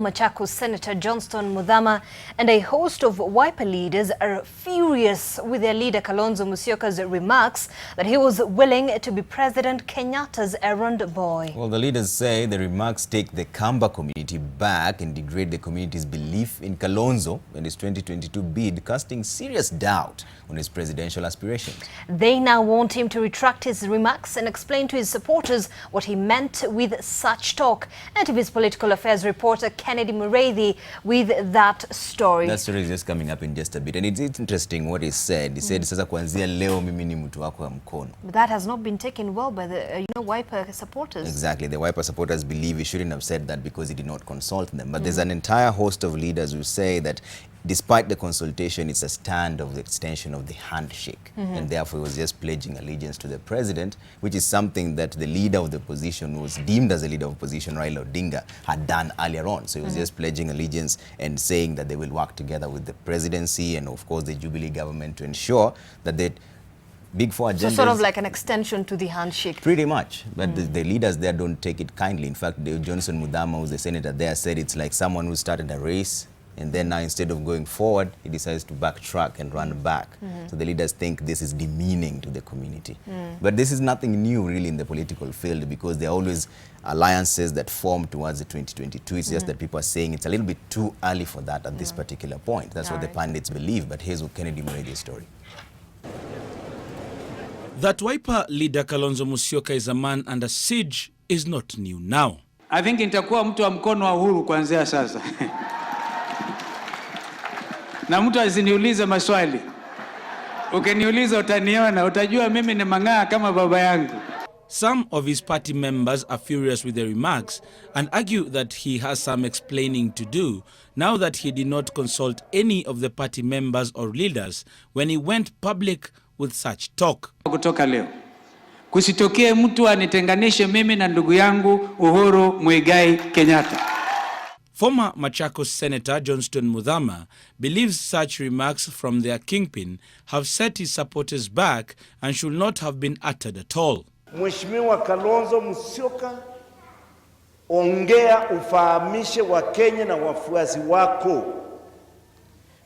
Machakos Senator Johnstone Muthama and a host of Wiper leaders are furious with their leader Kalonzo Musyoka's remarks that he was willing to be President Kenyatta's errand boy. Well, the leaders say the remarks take the Kamba community back and degrade the community's belief in Kalonzo and his 2022 bid, casting serious doubt on his presidential aspirations. They now want him to retract his remarks and explain to his supporters what he meant with such talk. And to his political affairs reporter with that story. That story is just coming up in just a bit, and it's interesting what he said. He said, "Sasa kuanzia leo mimi ni mtu wako wa mkono." But that has not been taken well by the Wiper supporters. Exactly, the Wiper supporters believe he shouldn't have said that because he did not consult them. But there's an entire host of leaders who say that despite the consultation, it's a stand of the extension of the handshake, and therefore he was just pledging allegiance to the president, which is something that the leader of the opposition, was deemed as a leader of opposition, Raila Odinga, had done earlier on. So he was just pledging allegiance and saying that they will work together with the presidency and of course the Jubilee government to ensure that the Big Four agendas... So sort of like an extension to the handshake. Pretty much, but the leaders there don't take it kindly. In fact, Johnstone Muthama, who's the senator there, said it's like someone who started a race, and then now instead of going forward, he decides to backtrack and run back. So the leaders think this is demeaning to the community. But this is nothing new really in the political field, because there are always alliances that form towards the 2022. It's just that people are saying it's a little bit too early for that at this particular point. That's what the pundits believe. But here's Kennedy Mureithe's story. That Wiper leader Kalonzo Musyoka is a man under siege is not new now. I think nitakuwa mtu wa mkono wa uhuru kuanzia sasa. Na mtu asiniulize maswali. Ukiniuliza utaniona, utajua mimi ni mang'aa kama baba yangu. Some of his party members are furious with the remarks and argue that he has some explaining to do now that he did not consult any of the party members or leaders when he went public with such talk. Kutoka leo, kusitokee mtu anitenganishe mimi na ndugu yangu Uhuru Muigai Kenyatta. Former Machakos Senator Johnstone Muthama believes such remarks from their kingpin have set his supporters back and should not have been uttered at all. Mheshimiwa Kalonzo Musyoka, ongea ufahamishe wa Kenya na wafuasi wako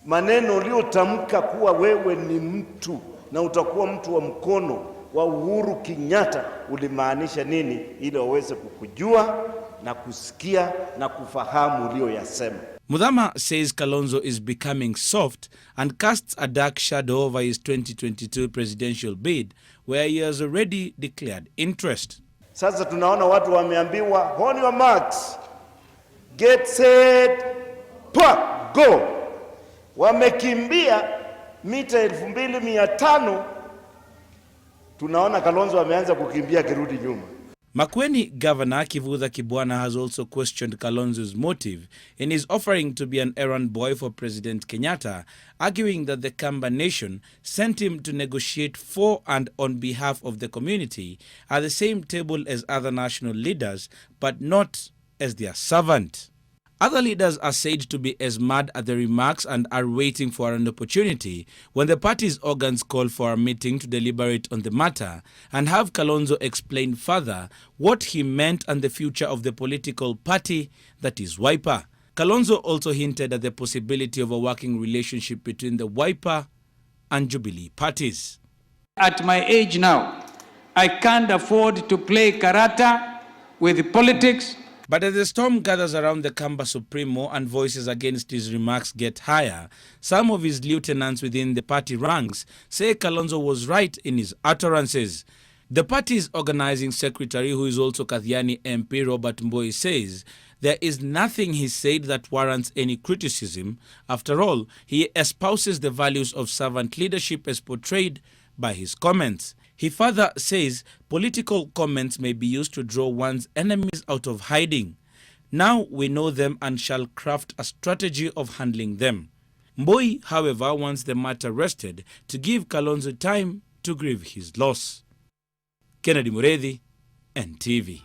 maneno uliotamka kuwa wewe ni mtu na utakuwa mtu wa mkono wa Uhuru Kenyatta ulimaanisha nini, ili waweze kukujua na kusikia na kufahamu ulioyasema. Muthama says Kalonzo is becoming soft and casts a dark shadow over his 2022 presidential bid, where he has already declared interest. Sasa tunaona watu wameambiwa on your marks, get set, go. Wamekimbia mita 2500. Tunaona Kalonzo ameanza kukimbia kirudi nyuma. Makueni Governor Kivutha Kibwana has also questioned Kalonzo's motive in his offering to be an errand boy for President Kenyatta, arguing that the Kamba nation sent him to negotiate for and on behalf of the community at the same table as other national leaders, but not as their servant. Other leaders are said to be as mad at the remarks and are waiting for an opportunity when the party's organs call for a meeting to deliberate on the matter and have Kalonzo explain further what he meant and the future of the political party that is Wiper. Kalonzo also hinted at the possibility of a working relationship between the Wiper and Jubilee parties. At my age now, I can't afford to play karata with politics. But as the storm gathers around the Kamba Supremo and voices against his remarks get higher, some of his lieutenants within the party ranks say Kalonzo was right in his utterances. The party's organizing secretary, who is also Kathiani MP Robert Mboi, says there is nothing he said that warrants any criticism. After all, he espouses the values of servant leadership as portrayed by his comments. He further says political comments may be used to draw one's enemies out of hiding. Now we know them and shall craft a strategy of handling them. Mboi, however, wants the matter rested to give Kalonzo time to grieve his loss. Kennedy Mureithi, NTV.